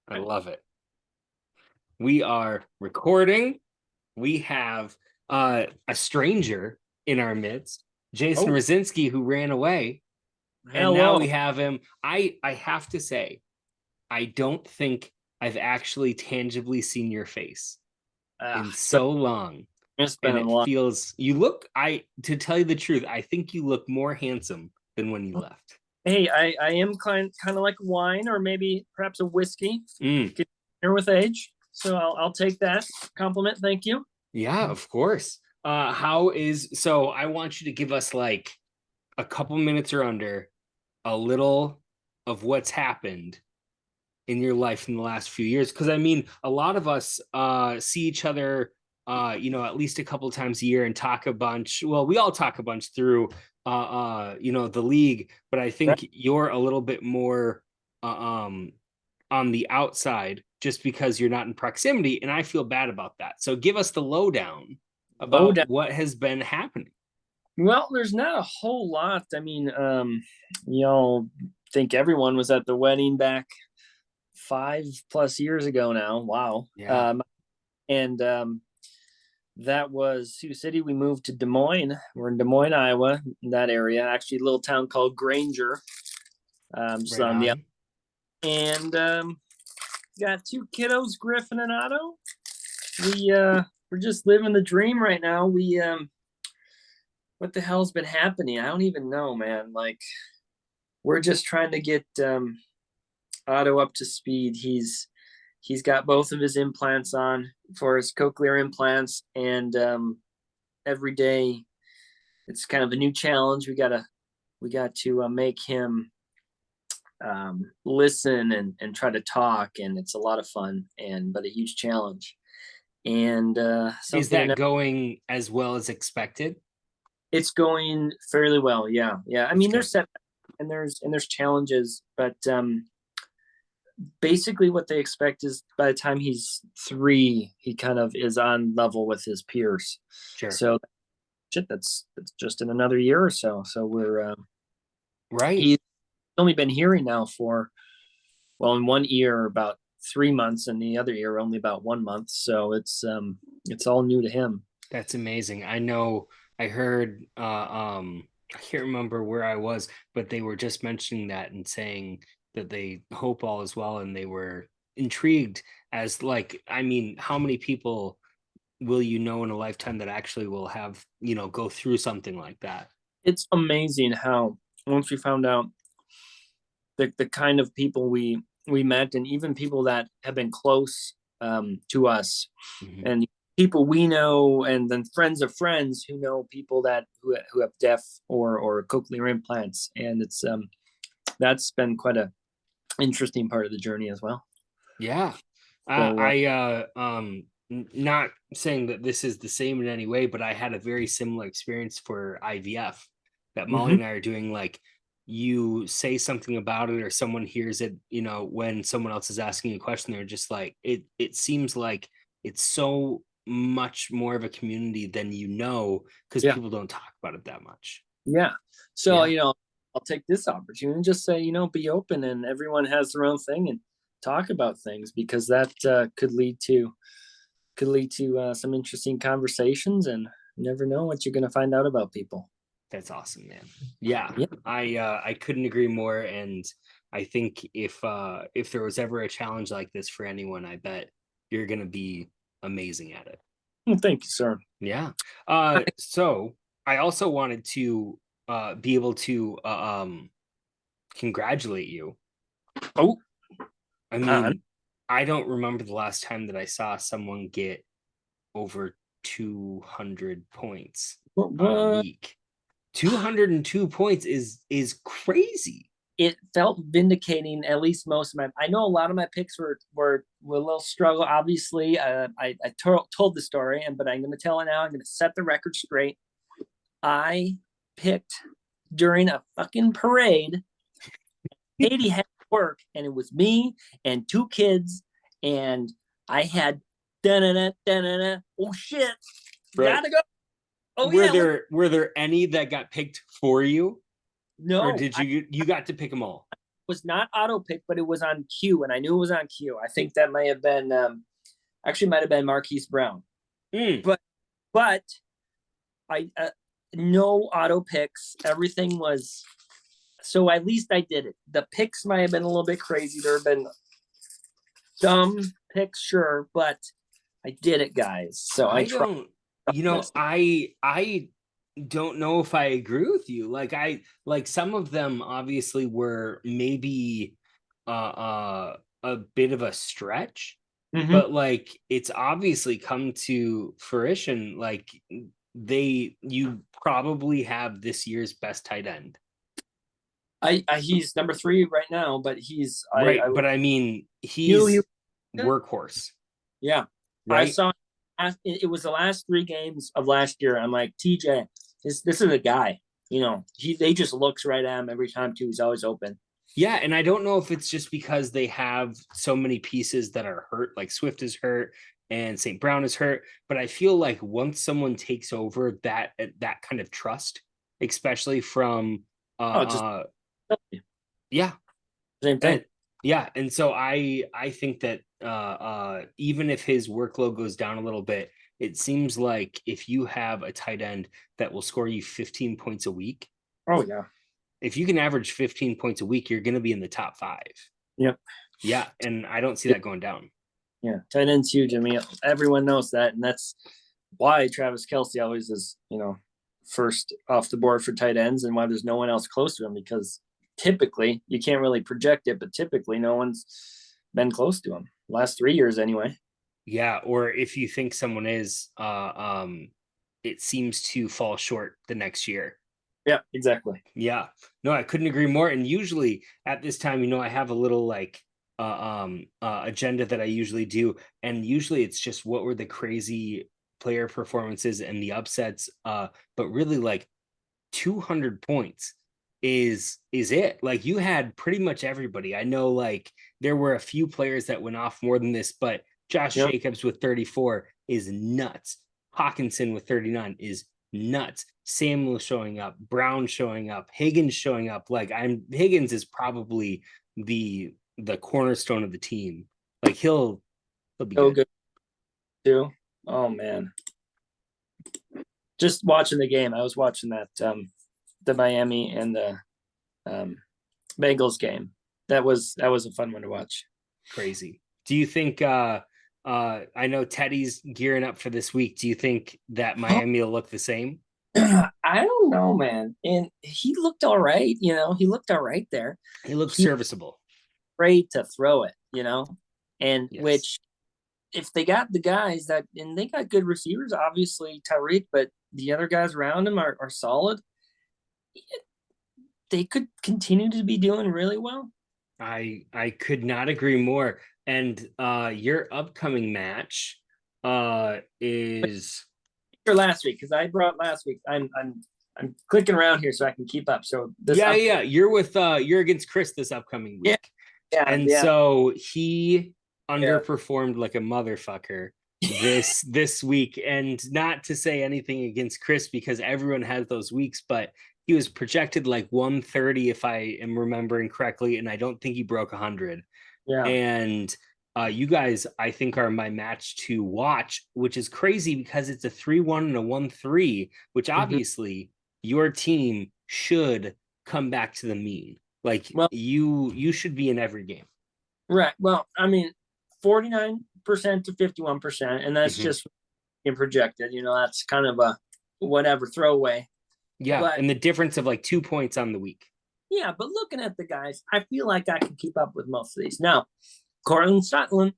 I love it. We are recording. We have a stranger in our midst, Jason Oh, Rosinski, who ran away, and now hello. we have him. I have to say, I don't think I've actually tangibly seen your face in So so long, it's been and a it long. feels you look. I to tell you the truth, I think you look more handsome than when you left. Hey, I am kind of like wine or maybe perhaps a whiskey. Mm, Get here with age, so I'll take that compliment. Thank you. yeah, of course. How is so? I want you to give us like a couple minutes or under a little of what's happened in your life in the last few years, because I mean a lot of us see each other at least a couple times a year and talk a bunch. Well, we all talk a bunch through the league, but I Right. think you're a little bit more on the outside just because you're not in proximity, and I feel bad about that. So give us the lowdown Low about down. what has been happening. Well, there's not a whole lot. I mean, think everyone was at the wedding back 5+ years ago now. Wow. Yeah. And that was Sioux City. We moved to Des Moines. We're in Des Moines, Iowa, in that area. Actually, a little town called Granger, just Right on the on. and got two kiddos, Griffin and Otto. We're just living the dream right now. We what the hell's been happening? I don't even know, man. Like we're just trying to get Otto up to speed. He's got both of his implants on for his cochlear implants, and every day it's kind of a new challenge. We got to make him listen and try to talk, and it's a lot of fun and but a huge challenge. And Is something that going as well as expected? it's going fairly well. Yeah, yeah. I That's mean, good. there's set and there's challenges, but basically what they expect is by the time he's 3, he kind of is on level with his peers. Sure. So shit, that's just in another year or so. So we're Right. he's only been hearing now for well, in one ear about 3 months, and the other ear only about 1 month. So it's all new to him. That's amazing. I know I heard I can't remember where I was, but they were just mentioning that and saying that they hope all is well, and they were intrigued as like, I mean, how many people will you know in a lifetime that actually will have, go through something like that? It's amazing how once we found out the kind of people we met, and even people that have been close to us, Mhm. and people we know, and then friends of friends who know people that who have deaf or cochlear implants, and it's that's been quite a interesting part of the journey as well. Yeah. So Not saying that this is the same in any way, but I had a very similar experience for IVF that Molly mhm. and I are doing. Like, you say something about it or someone hears it, when someone else is asking a question, they're just like, it seems like it's so much more of a community than because Yeah, people don't talk about it that much. yeah. So Yeah. I'll take this opportunity and just say, be open, and everyone has their own thing, and talk about things, because that could lead to some interesting conversations, and you never know what you're going to find out about people. That's awesome, man. Yeah, Yeah. I couldn't agree more. And I think if there was ever a challenge like this for anyone, I bet you're gonna be amazing at it. Well, thank you, sir. Yeah. So I also wanted to be able to congratulate you. Oh, I on. mean, I don't remember the last time that I saw someone get over 200 points on a What? week. 202 points is crazy. It felt vindicating. At least most of my. I know a lot of my picks were a little struggle. Obviously, I told the story, but I'm going to tell it now. I'm going to set the record straight. I picked during a fucking parade. Katie had work, and it was me and two kids, and I had da-na-na, da-na-na. Oh shit, Right. gotta go. Oh Were yeah, let's there any that got picked for you, or no. did you got to pick them all? was not auto pick, but it was on cue, and I knew it was on cue. I think that might have been actually might have been Marquise Brown, Mm. but I no auto picks. Everything was so. At least I did it. The picks might have been a little bit crazy. There have been dumb picks, sure, but I did it, guys. So I I tried don't, this. I don't know if I agree with you. Like some of them obviously were maybe a bit of a stretch, Mm-hmm. but like it's obviously come to fruition. Like you probably have this year's best tight end. I he's number 3 right now, but he's Right, I but I mean knew he he's workhorse, yeah. I right? saw it was the last 3 games of last year. I'm like, TJ, this is a guy. They just looks right at him every time too. He's always open. Yeah, and I don't know if it's just because they have so many pieces that are hurt, like Swift is hurt and St. Brown is hurt, but I feel like once someone takes over that kind of trust, especially from Oh, just yeah, same thing. and yeah, and so I think that even if his workload goes down a little bit, it seems like if you have a tight end that will score you 15 points a week, Oh yeah. if you can average 15 points a week, you're going to be in the top 5. Yep. Yeah, and I don't see that going down. Yeah. Tight end's huge. I mean, everyone knows that, and that's why Travis Kelce always is, first off the board for tight ends, and why there's no one else close to him, because typically you can't really project it, but typically no one's been close to him last 3 years anyway. Yeah, or if you think someone is, it seems to fall short the next year. Yeah, exactly. Yeah, no, I couldn't agree more. And usually at this time, I have a little like agenda that I usually do, and usually it's just what were the crazy player performances and the upsets. But really, like 200 points is it. Like you had pretty much everybody. I know like there were a few players that went off more than this, but Josh Yep. Jacobs with 34 is nuts. Hawkinson with 39 is nuts. Samuel showing up, Brown showing up, Higgins showing up. Like Higgins is probably the cornerstone of the team. Like he'll be So good. good too. Oh man. Just watching the game. I was watching that the Miami and the um Bengals game. That was a fun one to watch. Crazy. Do you think I know Teddy's gearing up for this week. Do you think that Miami will look the same? I don't know, man. And he looked all right, he looked all right there. He looks He's serviceable. afraid to throw it, and Yes. which if they got the guys that, and they got good receivers, obviously Tyreek, but the other guys around him are solid, they could continue to be doing really well. I could not agree more. And your upcoming match is For last week, because I brought last week. I'm clicking around here so I can keep up. So yeah. You're against Chris this upcoming yeah, week. yeah, And yeah, so he yeah. underperformed like a motherfucker this week. And not to say anything against Chris because everyone has those weeks, but he was projected like 130 if I am remembering correctly, and I don't think he broke 100. Yeah. And you guys, I think, are my match to watch, which is crazy because it's a 3-1 and a 1-3, which Mhm. obviously your team should come back to the mean. Like Well, you should be in every game. right. Well, I mean, 49% to 51%, and that's Mhm. just in projected. That's kind of a whatever throwaway. Yeah, But and the difference of like 2 points on the week. yeah, but looking at the guys, I feel like I can keep up with most of these. Now, Cortland Sutton,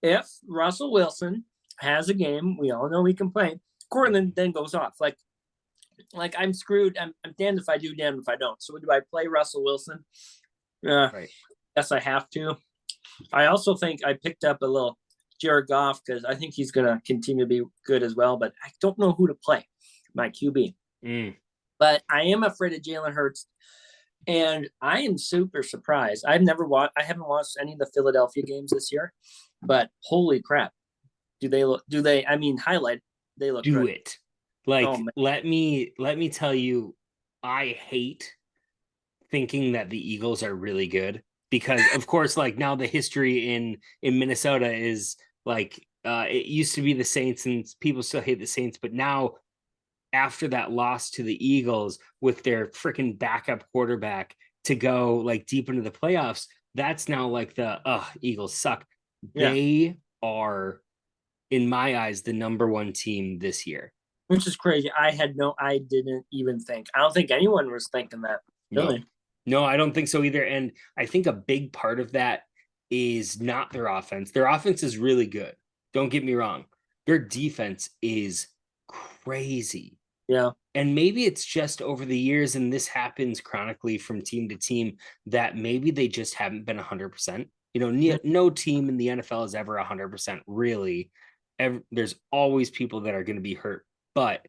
if Russell Wilson has a game, we all know he can play. Cortland then goes off. Like I'm screwed. I'm damned if I do, damned if I don't. So do I play Russell Wilson? Right. Yes, I have to. I also think I picked up a little Jared Goff because I think he's going to continue to be good as well, but I don't know who to play, my QB. Mm. But I am afraid of Jalen Hurts, and I am super surprised. I haven't watched any of the Philadelphia games this year, but holy crap. I mean, highlight, they look Do good. it. Oh, Like man. let me tell you, I hate thinking that the Eagles are really good because of course like now the history in Minnesota is like it used to be the Saints and people still hate the Saints, but now after that loss to the Eagles with their freaking backup quarterback to go like deep into the playoffs, that's now like the Eagles suck. Yeah, They are in my eyes the number one team this year. which is crazy. I didn't even think. I don't think anyone was thinking that. No. Really? No, I don't think so either. And I think a big part of that is not their offense. Their offense is really good. Don't get me wrong. Their defense is crazy. Yeah. And maybe it's just over the years, and this happens chronically from team to team, that maybe they just haven't been 100%. You know, no team in the NFL is ever 100%, really. There's always people that are going to be hurt. But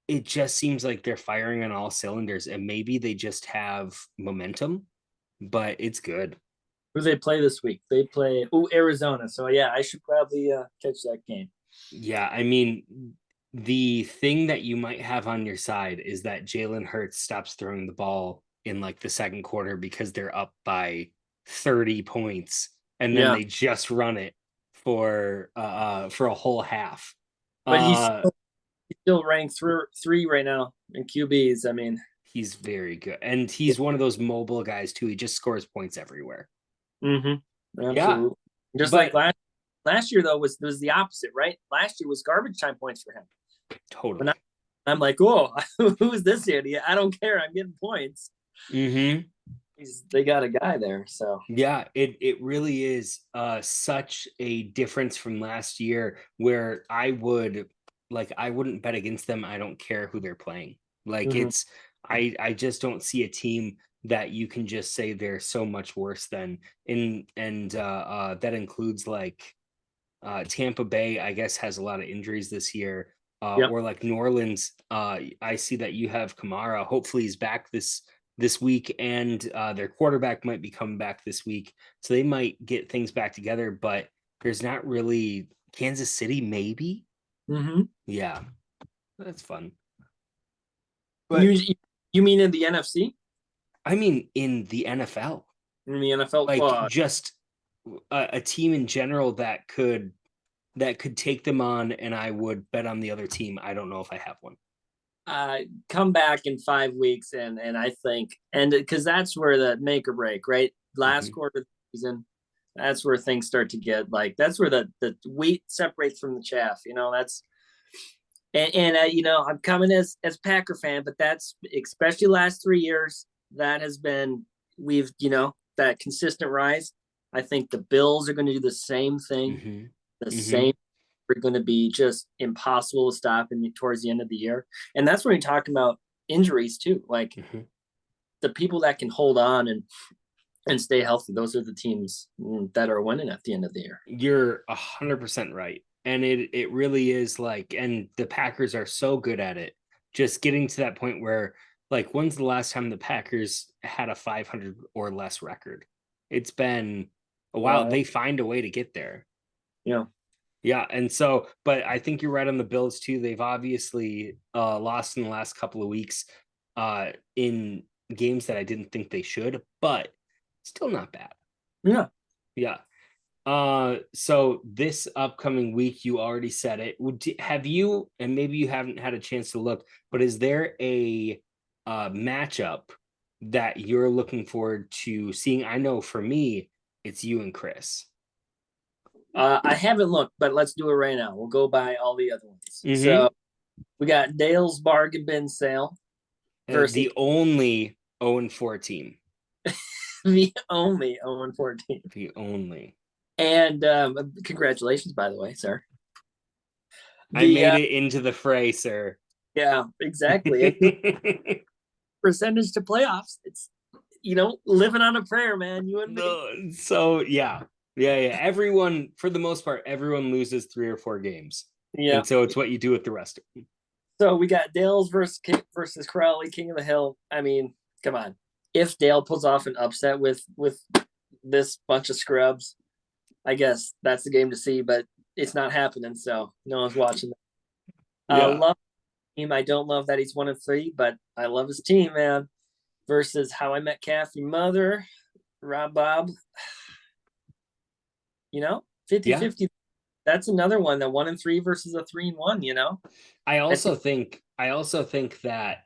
it just seems like they're firing on all cylinders, and maybe they just have momentum, but it's good. Who they play this week? They play Arizona. So yeah, I should probably catch that game. Yeah, I mean, the thing that you might have on your side is that Jalen Hurts stops throwing the ball in like the second quarter because they're up by 30 points, and then Yeah, they just run it for a whole half. but Uh he's still ranked three right now in QBs. I mean, he's very good. And yeah. he's one of those mobile guys too. He just scores points everywhere. Yeah, Absolutely. Just like but last year though was the opposite, right? Last year was garbage time points for him. But now totally. I'm like, oh, who's this idiot? I don't care. I'm getting points. Mm-hmm. They got a guy there, so Yeah, it really is such a difference from last year where I wouldn't bet against them. I don't care who they're playing. Like mhm. it's I just don't see a team that you can just say they're so much worse than and that includes like Tampa Bay, I guess, has a lot of injuries this year. Yep. Or like New Orleans, I see that you have Kamara. Hopefully, he's back this week, and their quarterback might be coming back this week, so they might get things back together. But there's not really Kansas City, maybe. Mm-hmm. Yeah, that's fun. You But you mean in the NFC? I mean, in the NFL, In the NFL? like just a team in general that could take them on, and I would bet on the other team. I don't know if I have one. Come back in 5 weeks, and I think, and because that's where the make or break, right? Last Mm-hmm. quarter of the season, that's where things start to get like that's where the wheat separates from the chaff. That's and I'm coming as Packer fan, but that's especially last 3 years that has been we've that consistent rise. I think the Bills are going to do the same thing. Mm-hmm. The Mm-hmm. same are going to be just impossible to stop towards the end of the year, and that's when you're talking about injuries too. Like Mm-hmm. the people that can hold on and stay healthy, those are the teams that are winning at the end of the year. You're 100% right. And it really is like, and the Packers are so good at it, just getting to that point where, like, when's the last time the Packers had a 500 or less record? It's been a while. Uh, They find a way to get there. yeah. Yeah, and so, but I think you're right on the Bills too. They've obviously lost in the last couple of weeks in games that I didn't think they should, but still not bad. Yeah. Yeah. So this upcoming week, you already said it. Have you, and maybe you haven't had a chance to look, but is there a matchup that you're looking forward to seeing? I know for me, it's you and Chris. I haven't looked, but let's do it right now. We'll go by all the other ones. Mm-hmm. So we got Dale's Bargain Bin Sale versus The only 0-4 team. the only 0-14. The only. And congratulations, by the way, sir. I The made it into the fray, sir. Yeah, exactly. And percentage to playoffs. It's living on a prayer, man. You and me. No, so yeah. Everyone, for the most part, everyone loses 3 or 4 games, Yeah. and so it's what you do with the rest of them. So we got Dale's versus Crowley, King of the Hill. I mean, come on. If Dale pulls off an upset with this bunch of scrubs, I guess that's the game to see. But it's not happening, so no one's watching. Yeah, Love him. I don't love that he's 1-3, but I love his team, man. versus How I Met Kathy Mother, Rob Bob. You know, fifty Yeah. fifty. That's another one, that 1-3 versus a 3-1, you know? I think, I also think that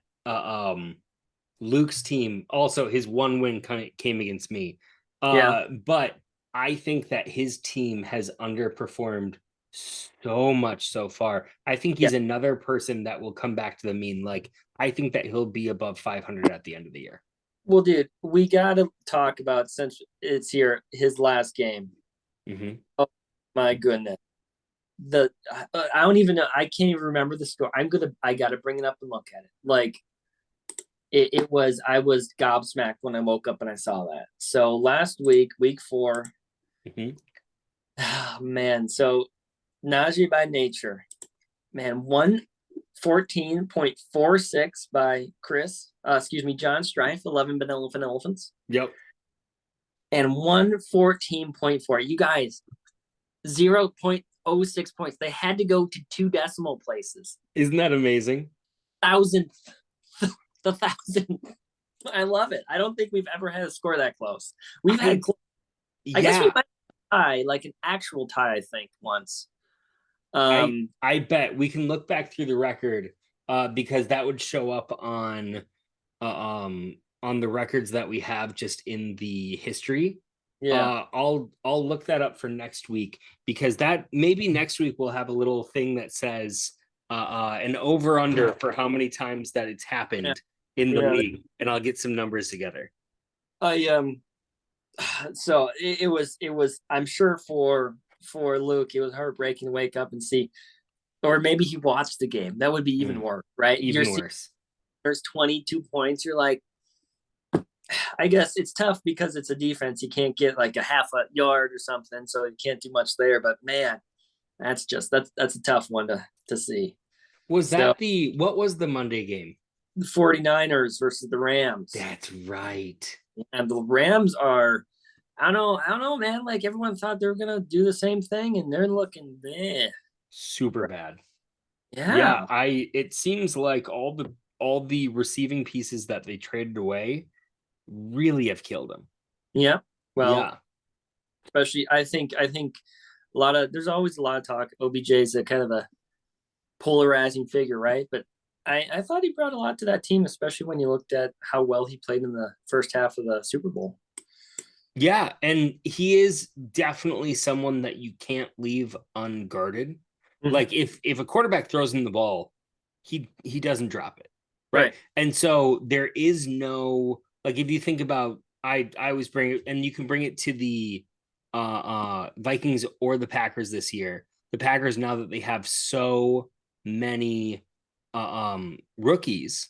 Luke's team, also his one win came against me. yeah, But I think that his team has underperformed so much so far. I think yeah. he's another person that will come back to the mean. Like, I think that he'll be above 500 at the end of the year. Well, dude, we got to talk about, since it's here, his last game. Mm-hmm. Oh, my goodness. I don't even know. I can't even remember the score. I got to bring it up and look at it. Like, I was gobsmacked when I woke up and I saw that. So last week, week 4, Mm-hmm. oh, man. So Najee by nature, man, 114.46 by John Strife, 11 Benevolent Elephants, Yep. and 114.4. You guys, 0.06 points. They had to go to 2 decimal places. Isn't that amazing? Thousandth, the thousandth. I love it. I don't think we've ever had a score that close. We've had, I guess we Yeah. might tie, like an actual tie, I think, once. I bet we can look back through the record because that would show up on the records that we have just in the history. Yeah. I'll look that up for next week because that maybe next week we'll have a little thing that says an over under for how many times that it's Yeah. happened in the Yeah. league, and I'll get some numbers together. I so it was I'm sure for Luke it was heartbreaking to wake up and see, or maybe he watched the game. That would be even worse, right? You're Even seeing worse. there's 22 points. You're like, I guess it's tough because it's a defense. You can't get like a half a yard or something, so you can't do much there. But man, that's a tough one to see. Was So that the what was the Monday game? the 49ers versus the Rams. That's right. And the Rams are, I don't know, man. Like everyone thought they were gonna do the same thing, and they're looking there. Super bad. Yeah, Yeah, I it seems like all the receiving pieces that they traded away really have killed him. yeah. Well, Yeah. especially I think a lot of there's always a lot of talk. OBJ's a kind of a polarizing figure, right? But I thought he brought a lot to that team, especially when you looked at how well he played in the first half of the Super Bowl. Yeah, and he is definitely someone that you can't leave unguarded. Mm-hmm. Like if a quarterback throws him the ball, he doesn't drop it. Right? Right. And so there is no like if you think about I always bring it and you can bring it to the Vikings or the Packers this year. The Packers now that they have so many rookies,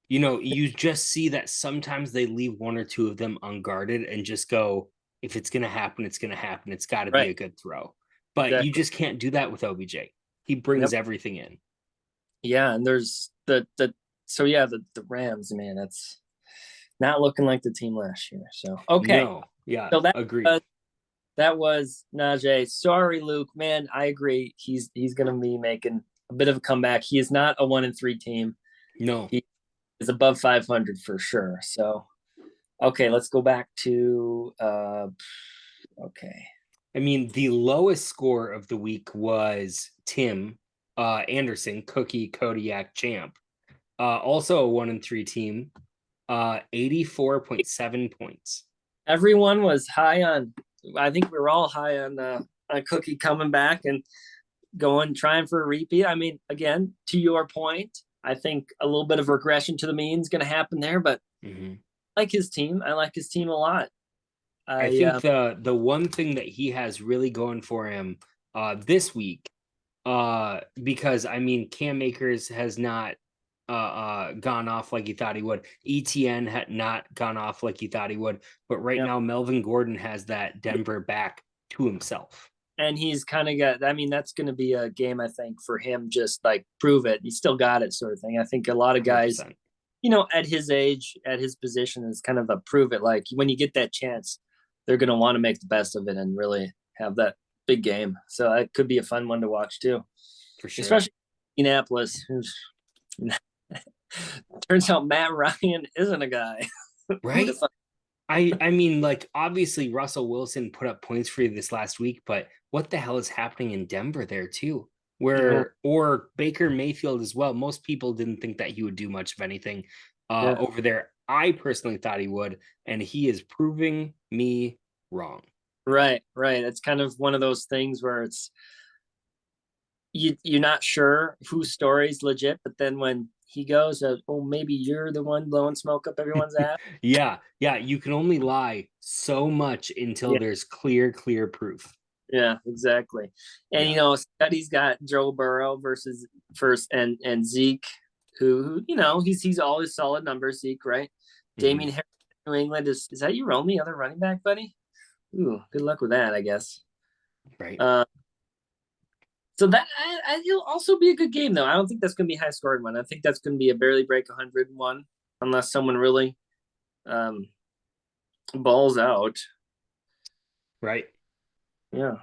you just see that sometimes they leave one or two of them unguarded and just go, if it's going to happen, it's going to happen. It's got to be Right. a good throw. But you Exactly. just can't do that with OBJ. He brings Yep. everything in. Yeah, and there's the so yeah, the Rams, man, that's not looking like the team last year. So okay. No. Yeah. So Agreed. that was Najee. Sorry, Luke. Man, I agree. He's gonna be making a bit of a comeback. He is not a 1-3 team. No. He is above 500 for sure. So okay, let's go back to okay. I mean, the lowest score of the week was Tim Anderson, Cookie Kodiak Champ. Also a 1-3 team, 84.7 points. Everyone was high on, I think we were all high on Cookie coming back and going trying for a repeat. I mean, again, to your point, I think a little bit of regression to the mean is going to happen there, but Mm-hmm. like his team. I like his team a lot. I I think the one thing that he has really going for him this week, because I mean Cam Akers has not gone off like he thought he would. ETN had not gone off like he thought he would, but right yeah. now Melvin Gordon has that Denver back to himself. And he's kind of got, I mean, that's going to be a game, I think, for him, just like prove it. He still got it sort of thing. I think a lot of guys, 100%. at his age, at his position, is kind of a prove it. Like when you get that chance, they're going to want to make the best of it and really have that big game. So it could be a fun one to watch too, For sure. especially Indianapolis. Turns out Matt Ryan isn't a guy. Who'd have right? thought? I mean, like obviously Russell Wilson put up points for you this last week, but what the hell is happening in Denver there too? Yeah, Where or Baker Mayfield as well. Most people didn't think that he would do much of anything yeah. over there. I personally thought he would, and he is proving me wrong. Right, right. It's kind of one of those things where it's you're not sure whose story is legit, but then when he goes, oh, maybe you're the one blowing smoke up everyone's ass. Yeah, yeah. You can only lie so much until Yeah, there's clear proof. yeah, exactly. And Yeah. Scotty's got Joe Burrow versus first and Zeke, who he's always solid numbers. Zeke, right? Mm-hmm. Damian Harris, New England is that your only other running back, buddy? Ooh, good luck with that, I guess. Right. Uh, so it'll also be a good game, though. I don't think that's going to be a high scoring one. I think that's going to be a barely break 101, unless someone really um, balls out. Right. Yeah.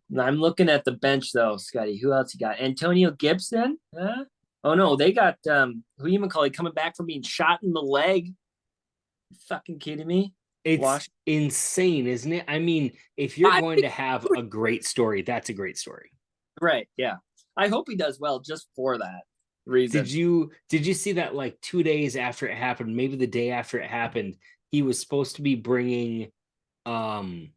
Now, I'm looking at the bench though, Scotty. Who else you got? Antonio Gibson? Huh? Oh no, they got who you McCauley coming back from being shot in the leg. You fucking kidding me? It's Wash. insane, isn't it? I mean, if you're I going to have a great story, that's a great story. right, yeah. I hope he does well just for that reason. Did you see that like 2 days after it happened, maybe the day after it happened, he was supposed to be bringing um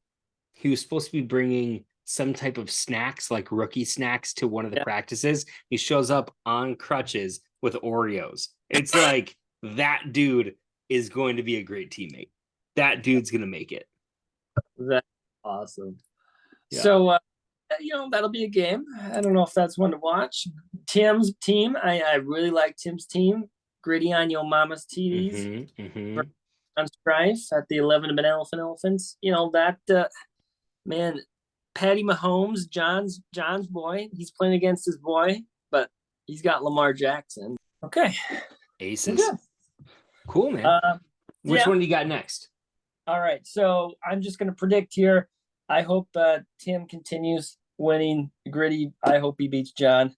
he was supposed to be bringing some type of snacks, like rookie snacks, to one of the Yeah. practices. He shows up on crutches with Oreos. It's like that dude is going to be a great teammate. That dude's gonna make it. That's awesome. Yeah. So that'll be a game. I don't know if that's one to watch. Tim's team. I really like Tim's team. Gritty on your mama's TDs. Mm-hmm. Mm-hmm. On strife at the 11 of an elephants. That man, Patty Mahomes, John's boy. He's playing against his boy, but he's got Lamar Jackson. Okay, we're Aces. good. Cool, man. Um, Which yeah. one do you got next? All right. So I'm just gonna predict here. I hope Tim continues winning. Gritty. I hope he beats John.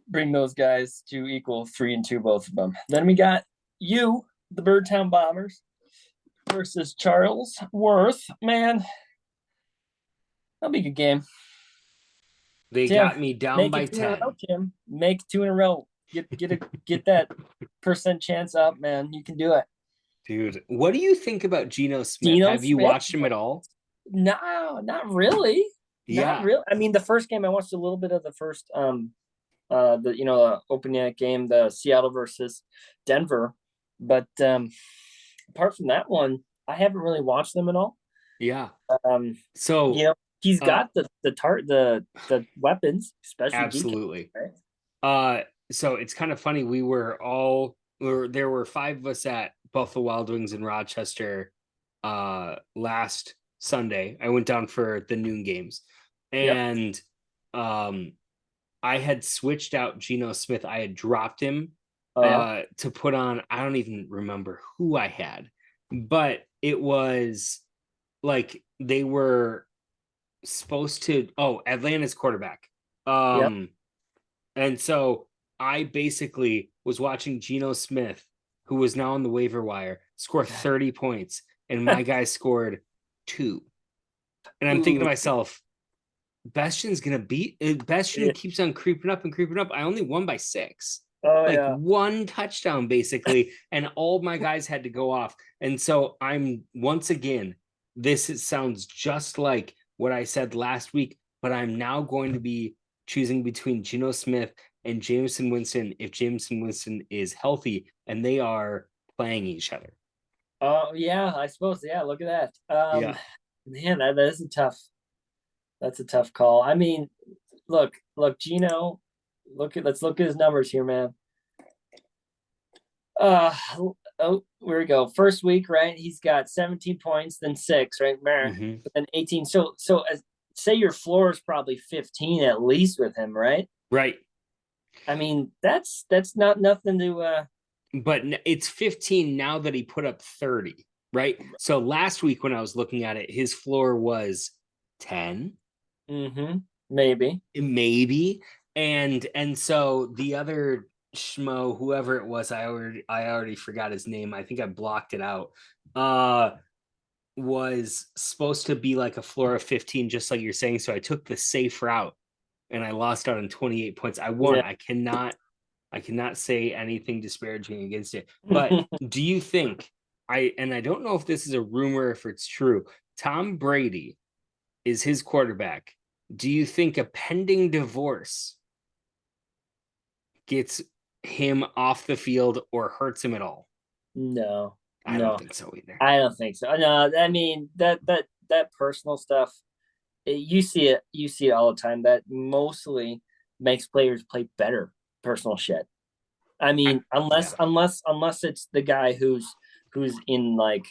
Bring those guys to equal 3-2, both of them. Then we got you, the Birdtown Bombers, versus Charles Worth. Man, that'll be a good game. They Tim, got me down make by it two in a row, 10. Tim. Make 2 in a row. Get that percent chance up, man. You can do it. Dude, what do you think about Geno Smith? Geno Have you Smith? watched him at all? No, not really. Not Yeah. really. I mean, the first game I watched a little bit of the first the opening night game, the Seattle versus Denver. But apart from that one, I haven't really watched them at all. Yeah. Um, So, he's uh got the weapons, especially DK, absolutely. right? Uh so it's kind of funny. There were five of us at Buffalo Wild Wings in Rochester last Sunday. I went down for the noon games. Yep. And um I had switched out Geno Smith. I had dropped him Oh yeah. to put on, I don't even remember who I had, but it was like they were supposed to, Atlanta's quarterback. Yep. Um and so I basically was watching Geno Smith, who was now on the waiver wire, score 30 points, and my guy scored 2. And I'm thinking to Ooh, myself, Bastion's gonna beat Bastion yeah. keeps on creeping up and creeping up. I only won by 6, Oh like yeah. one touchdown basically, and all my guys had to go off. And so I'm once again, sounds just like what I said last week, but I'm now going to be choosing between Geno Smith and Jameson Winston if Jameson Winston is healthy and they are playing each other. Oh yeah, I suppose. Yeah, look at that. Yeah. Man, that is a tough. That's a tough call. I mean, look, Gino. Let's look at his numbers here, man. Uh where we go. First week, right? He's got 17 points, then 6, right? Mm-hmm. Then 18. Say your floor is probably 15 at least with him, right? Right. I mean, that's not nothing to But it's 15 now that he put up 30, right? So last week when I was looking at it, his floor was 10, maybe. maybe. And so the other schmo, whoever it was, I already forgot his name. I think I blocked it out. Was supposed to be like a floor of 15, just like you're saying. So I took the safe route and I lost out on 28 points. I won. Yeah. I cannot say anything disparaging against it. But do you think I don't know if this is a rumor, if it's true, Tom Brady is his quarterback. Do you think a pending divorce gets him off the field or hurts him at all? No, I don't no, think so either. I don't think so. No, I mean that personal stuff. You see it all the time. That mostly makes players play better. Personal shit. I mean, Yeah. unless it's the guy who's in like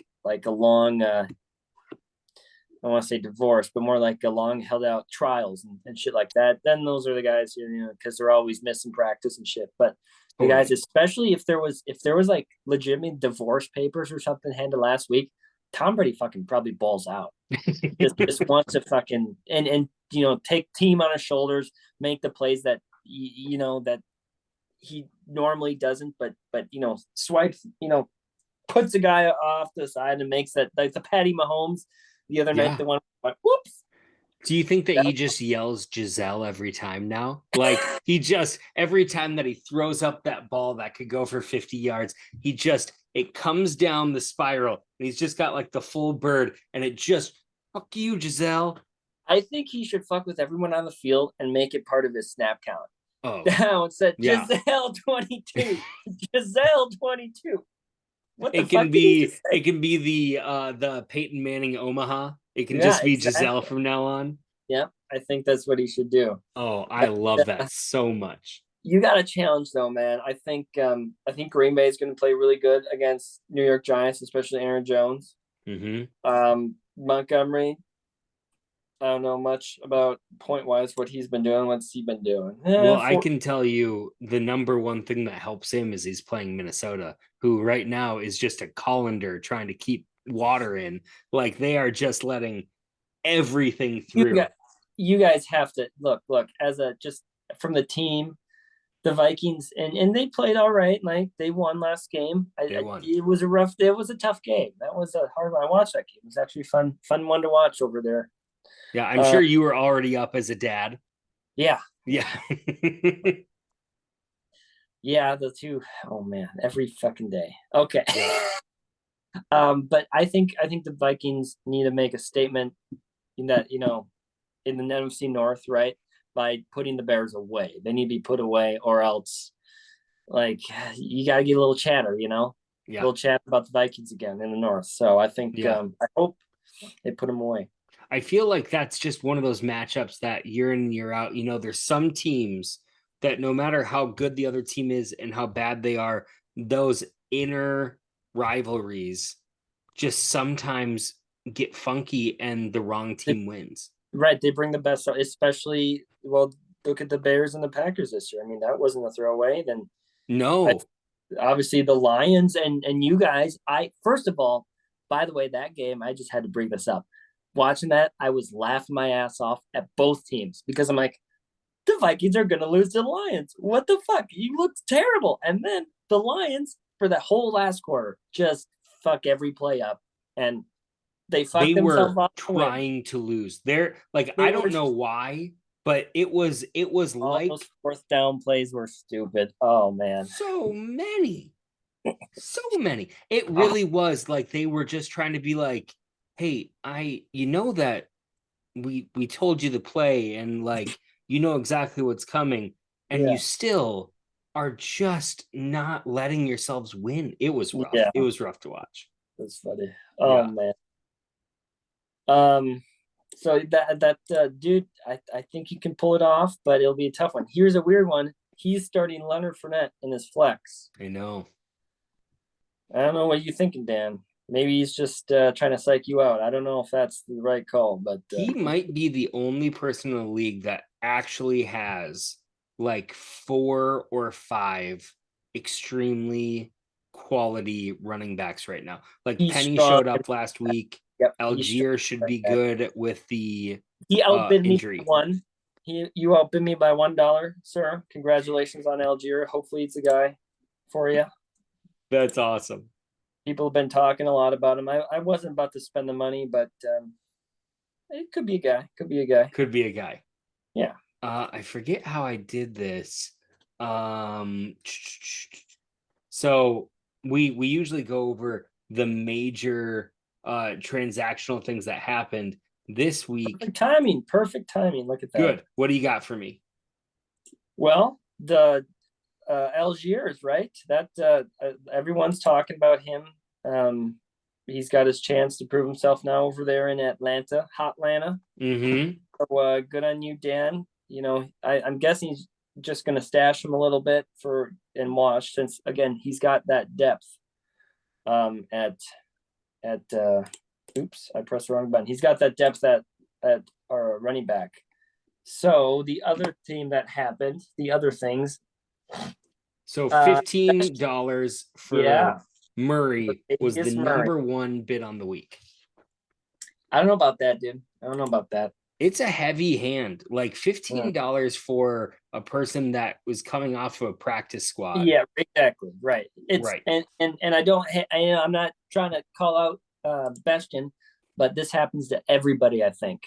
a long I don't want to say divorce, but more like a long held out trials and shit like that. Then those are the guys, because they're always missing practice and shit. But the guys, Totally. especially if there was like legitimate divorce papers or something handed last week, Tom Brady fucking probably balls out. Just wants to fucking and take team on his shoulders, make the plays that that he normally doesn't, but swipes, puts the guy off the side and makes that like the Patty Mahomes the other night, Yeah. the one like whoops. Do you think that That, he just yells Giselle every time now? Like he just every time that he throws up that ball that could go for 50 yards, it comes down the spiral and he's just got like the full bird and it just fuck you, Giselle. I think he should fuck with everyone on the field and make it part of his snap count. Oh, Down said yeah. Giselle 22. Giselle 22. What the It fuck can did he be just it say? can be the Peyton Manning Omaha. It can Yeah, just be Giselle exactly. from now on. Yeah, I think that's what he should do. Oh, I But love that so much. you got a challenge though, man. I think Green Bay is going to play really good against New York Giants, especially Aaron Jones. Hmm. Montgomery, I don't know much about point wise what he's been doing. What's he been doing? Well, I can tell you the number one thing that helps him is he's playing Minnesota, who right now is just a colander trying to keep water in. Like they are just letting everything you through. guys, you guys have to look as a just from the team. The Vikings and they played all right. Like they won last game. They won. It was a tough game. That was a hard one. I watched that game. It was actually fun one to watch over there. Yeah, I'm Uh, sure you were already up as a dad. yeah, Yeah. yeah, the two. Oh man, every fucking day. Okay. Yep. But I think the Vikings need to make a statement in that in the NFC North, right? By putting the Bears away, they need to be put away, or else like you got to get a little chatter, a Yeah. little chat about the Vikings again in the North. So I think Yeah. I hope they put them away. I feel like that's just one of those matchups that year in and year out, there's some teams that no matter how good the other team is and how bad they are, those inner rivalries just sometimes get funky and the wrong They, team wins. right, they bring the best out, especially look at the Bears and the Packers this year. I mean, that wasn't a throwaway. Then I No. obviously the Lions and you guys. I first of all, by the way, that game I just had to bring this up. Watching that, I was laughing my ass off at both teams because I'm like, the Vikings are gonna lose to the Lions. What the fuck? You look terrible. And then the Lions for that whole last quarter just fuck every play up, and they They fucked themselves were off to win. trying to lose. They're like, They I were don't know why, but it was all those like fourth down plays were stupid. Oh man. so many. So many. It Oh, really was like they were just trying to be like, hey, you know that we told you to play and like you know exactly what's coming and you yeah. still are just not letting yourselves win. It was rough. Yeah, It was rough to watch. that's funny. Oh Yeah. man. Um so that dude, I think he can pull it off, but it'll be a tough one. Here's a weird one. He's starting Leonard Fournette in his flex. I know. I don't know what you're thinking, Dan. Maybe he's just trying to psych you out. I don't know if that's the right call, but He might be the only person in the league that actually has like 4 or 5 extremely quality running backs right now. Like he's Penny strong. showed up last week. Yep, he's strong. Algier should be good with the He outbid me by injury. one. You outbid me by $1, sir. Congratulations on Algier. Hopefully it's a guy for you. That's awesome. People have been talking a lot about him. I wasn't about to spend the money, but it could be a guy. Could be a guy. Could be a guy. Yeah. I forget how I did this. So we usually go over the major transactional things that happened this week. Perfect timing. Perfect timing. Look at that. Good. What do you got for me? Well, the Algiers, right? That everyone's talking about him. He's got his chance to prove himself now over there in Atlanta, hot Atlanta. Mm-hmm. So good on you, Dan. You know, I'm guessing he's just going to stash him a little bit and watch, since again he's got that depth. At oops, I pressed the wrong button. He's got that depth at our running back. So the other team that happened, the other things. So $15 for Murray was the number one bid on the week. I don't know about that, dude. I don't know about that. It's a heavy hand, like $15 for a person that was coming off of a practice squad. Yeah, exactly. Right. It's right. And I'm not trying to call out Bestian, but this happens to everybody, I think.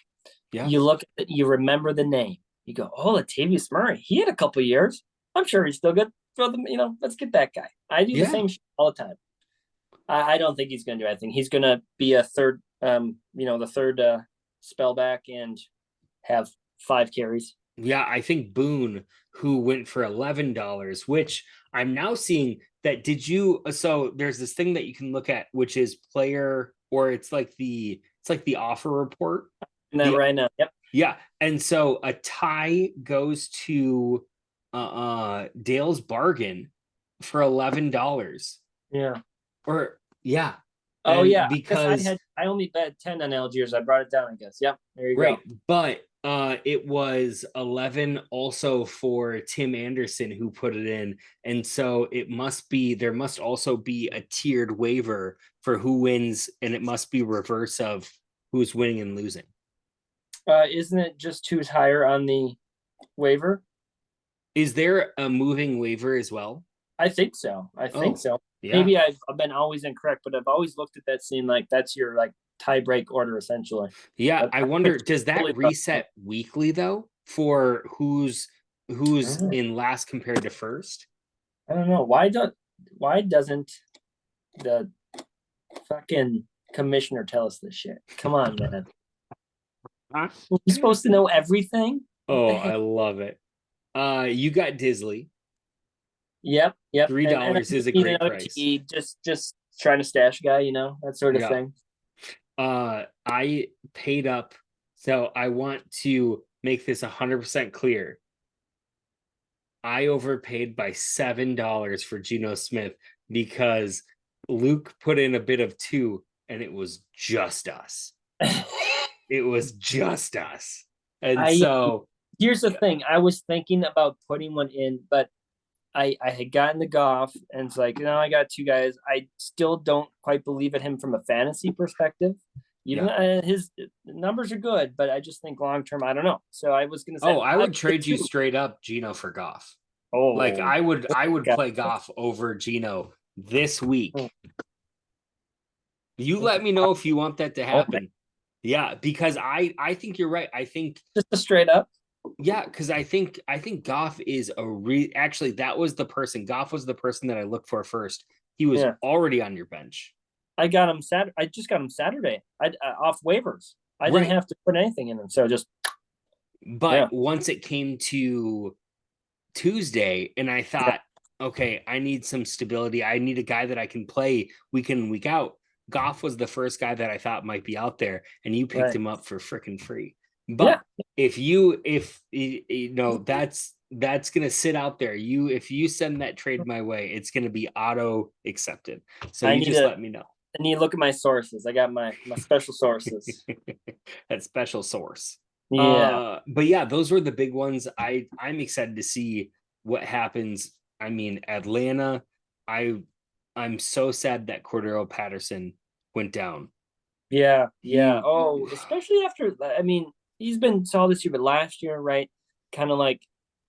Yeah. You look at it, you remember the name. You go, oh, Latavius Murray. He had a couple years. I'm sure he's still good. Throw them, let's get that guy. I do the same shit all the time. I don't think he's going to do anything. He's going to be a third, the third spell back and have 5 carries. Yeah, I think Boone, who went for $11, which I'm now seeing that so there's this thing that you can look at, which is player, or it's like the offer report. Right now. Yep. Yeah. And so a tie goes to Dale's Bargain for $11. Yeah. Or yeah. Oh, and yeah. Because I only bet 10 on Algiers. I brought it down, I guess. Yep. There you go. Right. But it was 11 also for Tim Anderson, who put it in. And so there must also be a tiered waiver for who wins, and it must be reverse of who's winning and losing. Isn't it just who's higher on the waiver? Is there a moving waiver as well? I think so. Yeah. Maybe I've been always incorrect, but I've always looked at that scene like that's your tie break order essentially. Yeah, I wonder, does that reset weekly though for who's in last compared to first? I don't know. Why doesn't the fucking commissioner tell us this shit? Come on, man. We're supposed to know everything. Oh, I love it. You got Disley. Yep. $3 is a great price. Just trying to stash a guy, that sort of thing. I paid up, so I want to make this 100% clear. I overpaid by $7 for Geno Smith because Luke put in a bid of 2, and it was just us. It was just us. And here's the thing. I was thinking about putting one in, but I had gotten the Goff, and it's like, I got 2 guys. I still don't quite believe in him from a fantasy perspective. His numbers are good, but I just think long term, I don't know. So I was going to say, I would trade you straight up Geno for Goff. Oh, like I would play Goff over Geno this week. You let me know if you want that to happen. Okay. Yeah, because I think you're right. I think just a straight up. Yeah, because I think Goff is actually that was the person. Goff was the person that I looked for first. He was already on your bench. I got him I just got him Saturday. Off waivers. I didn't have to put anything in him. So just. But once it came to Tuesday, and I thought, okay, I need some stability. I need a guy that I can play week in and week out. Goff was the first guy that I thought might be out there, and you picked him up for freaking free. But if that's gonna sit out there. If you send that trade my way, it's gonna be auto accepted. So you just let me know. I need to look at my sources. I got my special sources. That special source. Yeah. But yeah, those were the big ones. I'm excited to see what happens. I mean, Atlanta, I'm so sad that Cordero Patterson went down. Yeah. Oh, especially after, he's been solid this year, but last year, right? kind of like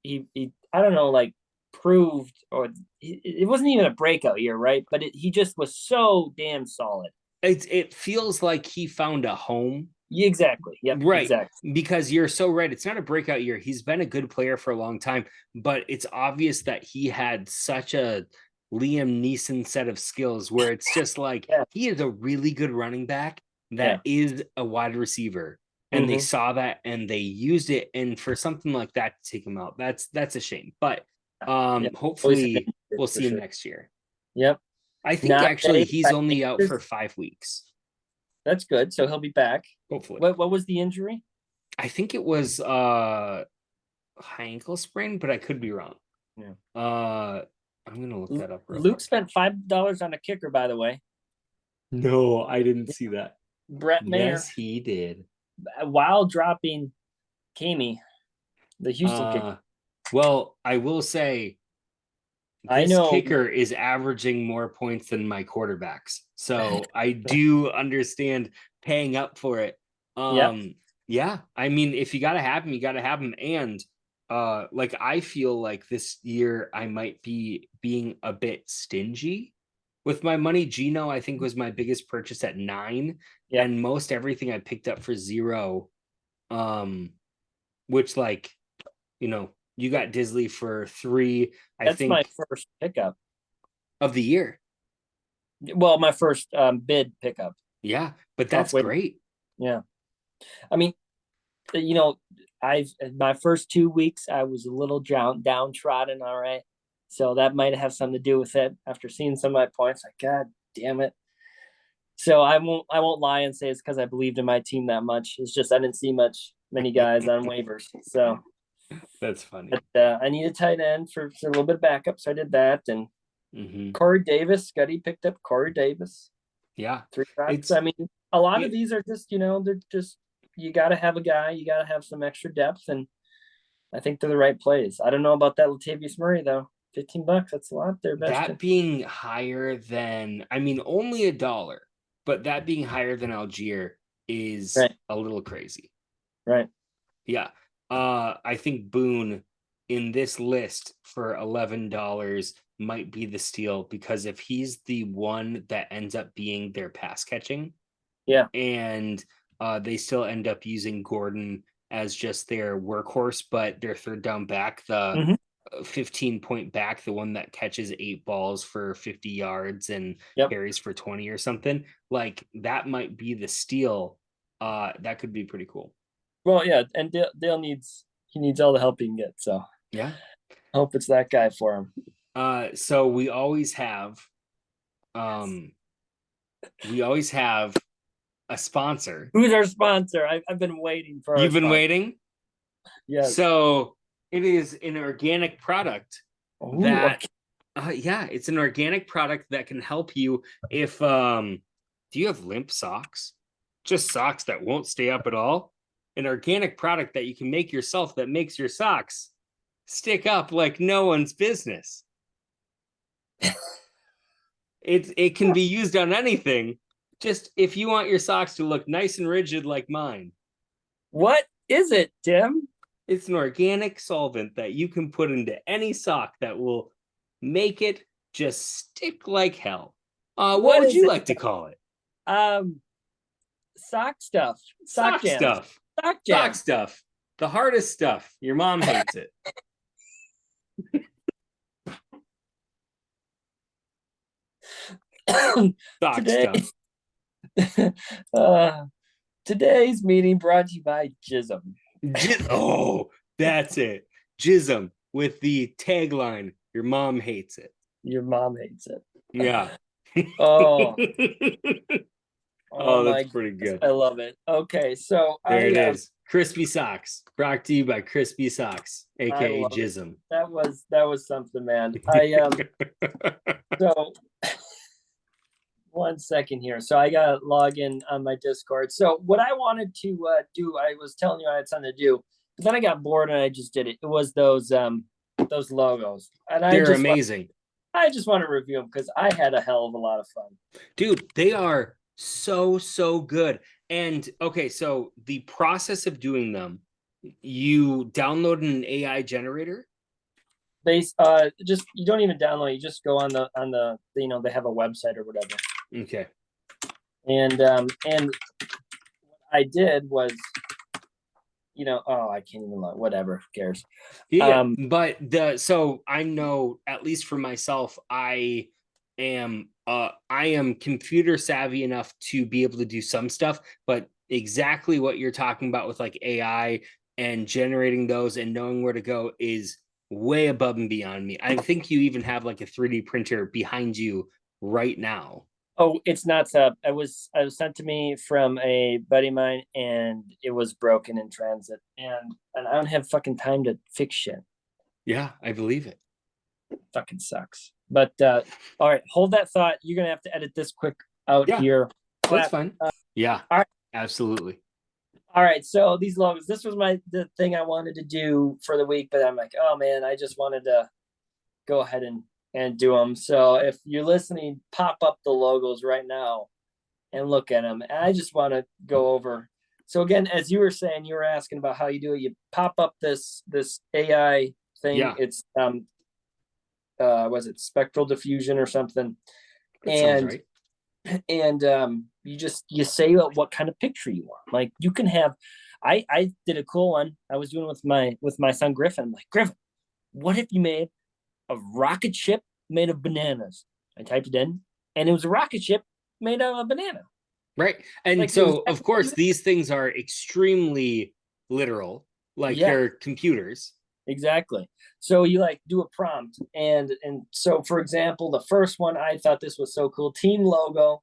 he I don't know, like proved, or it wasn't even a breakout year, right? But he just was so damn solid. It feels like he found a home. Yeah, exactly. Yep, Right. exactly. Because you're so right. It's not a breakout year. He's been a good player for a long time, but it's obvious that he had such a Liam Neeson set of skills where it's just like Yeah, he is a really good running back yeah. that is a wide receiver. And they Mm-hmm. saw that and they used it. And for something like that to take him out, that's a shame. But Yeah, always had hopefully injuries we'll for see him sure. next year. Yep. I think Not actually phased he's by only out for injuries. 5 weeks. That's good. So he'll be back. Hopefully. What was the injury? I think it was high ankle sprain, but I could be wrong. Yeah. Uh, I'm gonna look that up real Luke quick. spent $5 on a kicker, by the way. No, I didn't see that. Brett Mayer, Yes, he did. while dropping Kamey, the Houston kicker. Well, I will say I this know. kicker is averaging more points than my quarterbacks. So I do understand paying up for it. Yep. Yeah, I mean, if you gotta have him, you gotta have him. And like I feel like this year I might be being a bit stingy with my money. Gino, I think, was my biggest purchase at 9, Yep. and most everything I picked up for 0. Which like, you got Disley for 3, I That's my think, first pickup. of the year. Well, my first bid pickup Yeah, but off that's waiver. great. Yeah. I mean, you know, I've my first 2 weeks I was a little downtrodden. All right. So that might have something to do with it. After seeing some of my points, like, God damn it. So I won't lie and say it's because I believed in my team that much. It's just I didn't see many guys on waivers. So That's funny. but, I need a tight end for a little bit of backup. So I did that. And Hmm. Corey Davis, Scuddy picked up Corey Davis. Yeah, 3 bucks. it's I mean, a lot of it, these are just, they're just, you got to have a guy, you got to have some extra depth. And I think they're the right plays. I don't know about that Latavius Murray, though. $15, that's a lot there, that Bastion. being higher than, I mean, only $1, but that being higher than Algier is Right, a little crazy. right. Yeah. I think Boone in this list for $11 might be the steal, because if he's the one that ends up being their pass catching, Yeah. and they still end up using Gordon as just their workhorse, but their third down back, the Mm-hmm. 15-point back, the one that catches 8 balls for 50 yards and Yep. carries for 20 or something, like that might be the steal. That could be pretty cool. Well, yeah. And Dale he needs all the help he can get. So Yeah. I hope it's that guy for him. So um we always have a sponsor. Who's our sponsor? I've been waiting for our You've been sponsor. waiting. Yes. So it is an organic product Ooh, that okay. yeah, it's an organic product that can help you if do you have limp socks? Just socks that won't stay up at all? An organic product that you can make yourself that makes your socks stick up like no one's business. It can be used on anything. Just if you want your socks to look nice and rigid like mine, What is it, Tim? it's an organic solvent that you can put into any sock that will make it just stick like hell. What What would is you it? like to call it? Um, sock stuff, sock Sock jams, stuff. sock Sock jams. stuff. The hardest stuff. Your mom hates it. Sock Today, stuff. uh, today's meeting brought to you by Jizzem. Oh, that's it. Jizzem with the tagline, your mom hates it. Your mom hates it. Yeah. Oh, oh Oh, that's my pretty goodness, good. I love it. Okay, so There it is. Crispy Socks. Brought to you by Crispy Socks, I aka love it. Jizzem. That was something, man. So 1 second here. So I gotta log in on my Discord. So what I wanted to do, I was telling you I had something to do, but then I got bored and I just did it. It was those logos, and They're amazing. I just want to review them because I had a hell of a lot of fun. Dude, they are so good. And okay, so the process of doing them You download an AI generator? Just you don't even download. You just go on the they have a website or whatever. Okay. And what I did was I can't even whatever, who cares. Yeah, but so I know, at least for myself, I am computer savvy enough to be able to do some stuff, but exactly what you're talking about with like AI and generating those and knowing where to go is way above and beyond me. I think you even have like a 3D printer behind you right now. Oh, it's not sub. I was sent to me from a buddy of mine, and it was broken in transit, and I don't have fucking time to fix shit. Yeah, I believe it. Fucking sucks. But all right, hold that thought. You're gonna have to edit this quick out Yeah, here. that's fine. Yeah, all right, absolutely. all right. So these logos. This was the thing I wanted to do for the week, but I'm like, oh man, I just wanted to go ahead and do them. So if you're listening, pop up the logos right now and look at them. And I just want to go over. So again, as you were saying, you were asking about how you do it. You pop up this AI thing. Yeah. It's was it spectral diffusion or something? That sounds And right. you say what kind of picture you want. Like you can have. I did a cool one. I was doing with my son Griffin. I'm like, Griffin, what if you made a rocket ship made of bananas? I typed it in, and it was a rocket ship made of a banana. Right. And Like it was so, of course, these things are extremely literal, like yeah, they're computers. exactly. So you like do a prompt, and so for example, the first one I thought this was so cool, team logo,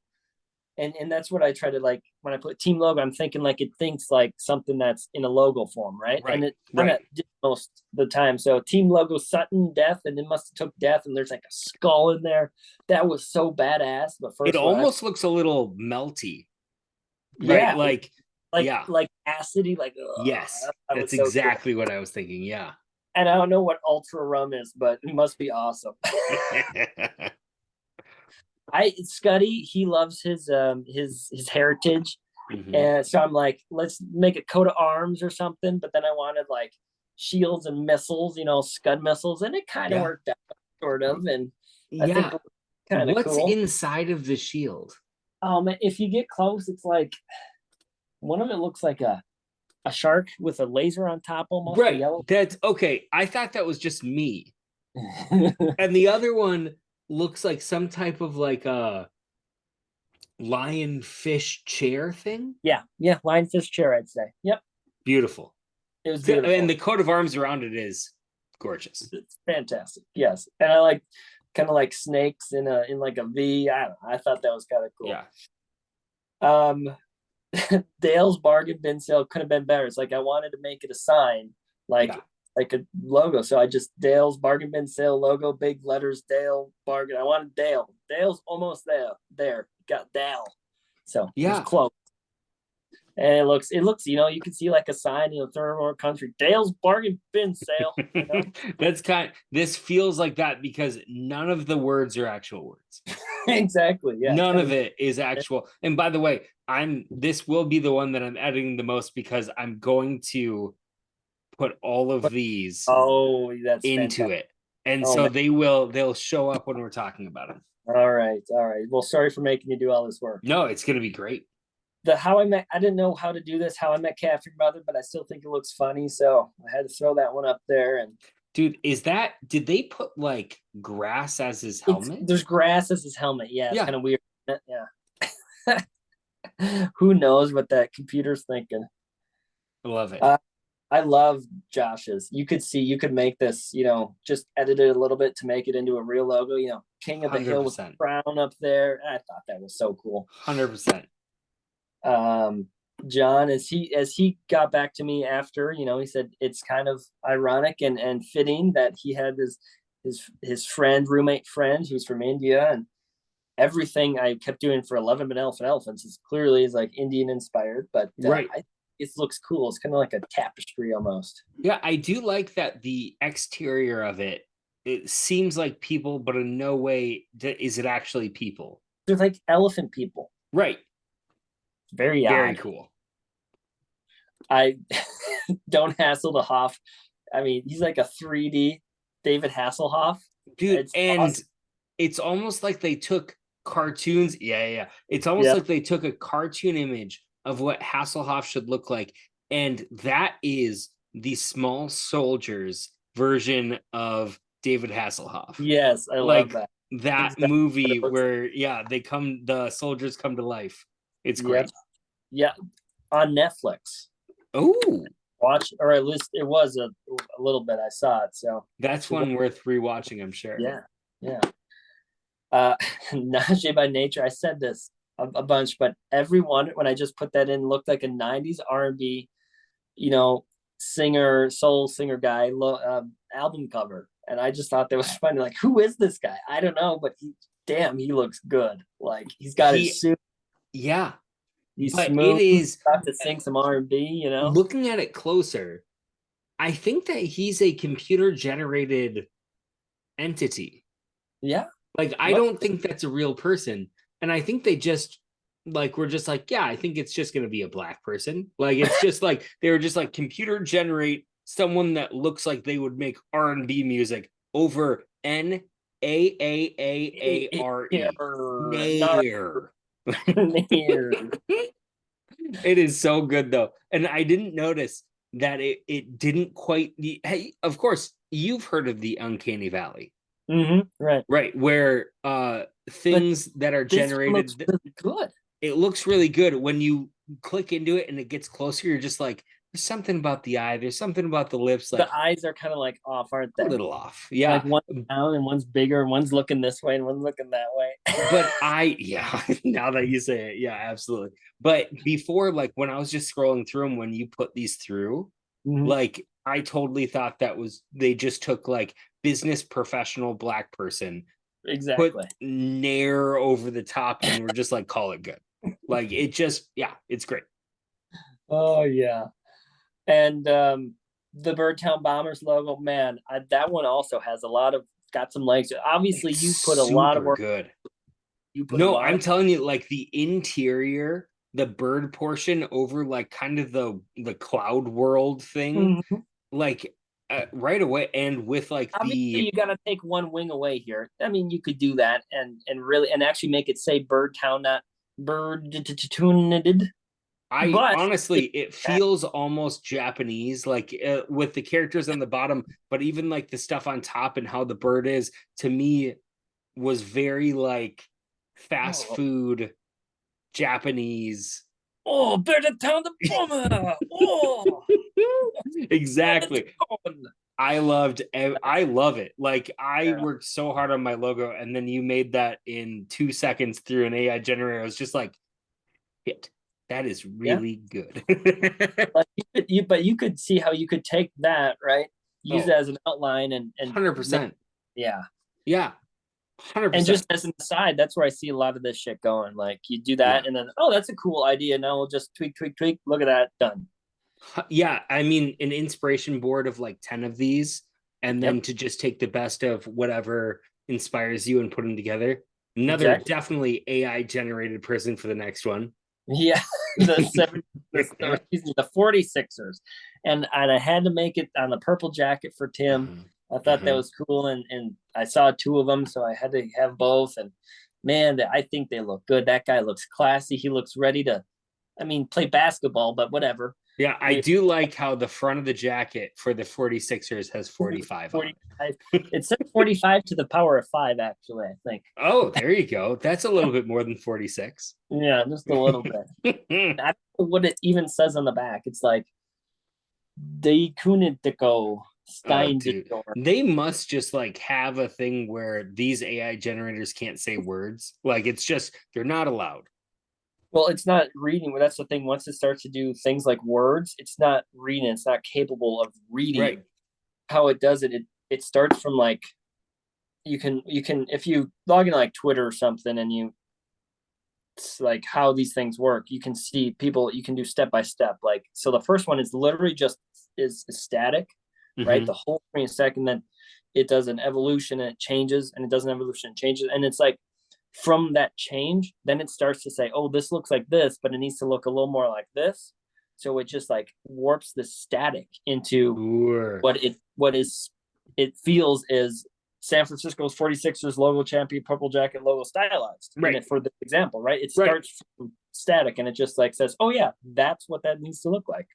and that's what I try to like when I put team logo. I'm thinking like it thinks like something that's in a logo form, right? And Right. it kind Right. of did most the time. So team logo Sutton death, and it must have took death, and there's like a skull in there. That was so badass. The It first one, almost looks a little melty, right? yeah, Like, yeah. like acidy, like Yes. that That's was so cool. exactly what I was thinking. Yeah. And I don't know what ultra rum is, but it must be awesome. Scuddy, he loves his heritage, Mhm. and so I'm like, let's make a coat of arms or something. But then I wanted like shields and missiles, Scud missiles, and it kind of Yeah. worked out sort of, and I think Yeah. it was kind of What's cool. inside of the shield? If you get close, it's like one of it looks like a shark with a laser on top, almost a Right. yellow. That's okay. I thought that was just me. And the other one looks like some type of like a lionfish chair thing. yeah, lionfish chair, I'd say. Yep, Beautiful. it was And beautiful. the coat of arms around it is gorgeous. It's fantastic. Yes, and I like kind of like snakes in like a V. I don't know. I thought that was kind of cool. Yeah. Um, Dale's bargain bin sale could have been better. It's like I wanted to make it a sign, Yeah. like a logo. So I just Dale's bargain bin sale logo, big letters, Dale bargain. I wanted Dale. Dale's almost there. There, got Dale. So it was Yeah. close. And it looks, you can see like a sign, third world country, Dale's bargain bin sale. This feels like that because none of the words are actual words. Exactly. Yeah. None of it is actual. And by the way, this will be the one that I'm editing the most because I'm going to put all of these Oh, that's into fantastic. it. And Oh so man. they'll show up when we're talking about them. All right. All right. Well, sorry for making you do all this work. No, it's gonna be great. I didn't know how to do this, How I Met Cat Your Mother, but I still think it looks funny. So I had to throw that one up there. And Dude, did they put like grass as his helmet? there's grass as his helmet. Yeah. It's Yeah, kind of weird. Yeah. Who knows what that computer's thinking? I love it. Uh, I love Josh's. You could make this, just edit it a little bit to make it into a real logo, King of the Hill with 100%. crown up there. I thought that was so cool. 100%. Um, John, as he got back to me after, he said it's kind of ironic and fitting that he had his roommate friend who's from India, and everything I kept doing for 11 Elephants is clearly is like Indian inspired, but Right. it looks cool. It's kind of like a tapestry almost. Yeah, I do like that the exterior of it seems like people, but in no way is it actually people. They're like elephant people. Right. Very Very odd. cool. I don't hassle the Hoff. I mean, he's like a 3D David Hasselhoff. Dude, It's and awesome. it's almost like they took cartoons. Yeah. It's almost Yeah. like they took a cartoon image of what Hasselhoff should look like, and that is the small soldiers version of David Hasselhoff. Yes, I love Like that. that Exactly what it movie looks. where the soldiers come to life. It's Yep. great. Yeah. On Netflix. Oh, Watch, or at least it was a little bit. I saw it, so that's it was, one worth rewatching, I'm sure. yeah, yeah. Uh, Najee by Nature. I said this a bunch, but everyone when I just put that in looked like a '90s R&B, you know, soul singer guy album cover, and I just thought that was funny. Like, who is this guy? I don't know, but he looks good. Like he's got his He, suit. yeah, He's but it smooth. is Got to sing some R&B. You know. looking at it closer. I think that he's a computer generated entity. Yeah. Like, I Well, don't think that's a real person. And I think they just like we're just like, yeah, I think it's just gonna be a black person. Like it's just like they were just like computer generate someone that looks like they would make R&B music over Naare. not Nair. near. It is so good though. And I didn't notice that it didn't quite. Hey, of course, you've heard of the uncanny valley, Right. right? Where But things that are this one looks generated, really good. it looks really good. When you click into it and it gets closer, you're just like, there's something about the eye, there's something about the lips, The like eyes are kind of like off, aren't a they? little off. Like Yeah. one's down and one's bigger, and one's looking this way and one's looking that way. But yeah, now that you say it, yeah, absolutely. But before, like when I was just scrolling through them, when you put these through, Mhm. like I totally thought that was they just took like business professional black person, put Exactly. Nair over the top, and we're just like, call it good. Like it just, yeah, it's great. Oh yeah. And the Birdtown Bombers logo, man, that one also has a lot of got some legs. Obviously, It's you put a lot of super work. good. You put a No, lot I'm of. telling you, like the interior, the bird portion over like kind of the cloud world thing, Mhm. like right away, and with like Obviously, the you got to take one wing away here. I mean, you could do that and really and actually make it say Birdtown, not Bird. I But honestly, it feels almost Japanese, like with the characters on the bottom, but even like the stuff on top and how the bird is, to me, was very like fast oh, food Japanese. oh, Birdtown the bomber. Oh, Exactly. Birdtown. I love it. Like I Yeah. worked so hard on my logo, and then you made that in 2 seconds through an AI generator. I was just like, hit. That is Yeah. really good. Like but you could see how you could take that, right? Use it Oh, as an outline and make, 100%. yeah. Yeah, And 100%. just as an aside, that's where I see a lot of this shit going. Like you do Yeah. that, and then oh, that's a cool idea. Now we'll just tweak, tweak, tweak. Look at that, done. Yeah, I mean, an inspiration board of like 10 of these, and Yep, then to just take the best of whatever inspires you and put them together. Another exactly. definitely AI generated person for the next one. Yeah, the seven, excuse me, the 46ers, and I had to make it on the purple jacket for Tim. Uh-huh. I thought that Uh-huh. was cool, and I saw two of them, so I had to have both. And man, I think they look good. That guy looks classy. He looks ready to, I mean, play basketball, but whatever. Yeah, I We do like how the front of the jacket for the 46ers has 45 on 45. It said 45 to the power of five, actually, I think. Oh, there you go. That's a little bit more than 46. Yeah, just a little bit. Oh, I don't know what it even says on the back. It's like De Kunitiko Stein. dude. They must just like have a thing where these AI generators can't say words. Like it's just they're not allowed. Well, it's not reading. Well, that's the thing. Once it starts to do things like words, it's not reading. It's not capable of Right. reading. How it does it, it starts from like you can if you log in like Twitter or something and you it's like how these things work. You can see people. You can do step by step. Like so, the first one is literally just is static, right? Mm-hmm. The whole screen is static, and then it does an evolution and it changes, and it does an evolution and changes, and it's like from that change, then it starts to say, oh, this looks like this, but it needs to look a little more like this. so it just like warps the static into Sure. it feels is San Francisco's 46ers logo champion purple jacket logo stylized in Right. it for the example, right? It Right. starts from static and it just like says, oh yeah, that's what that needs to look like.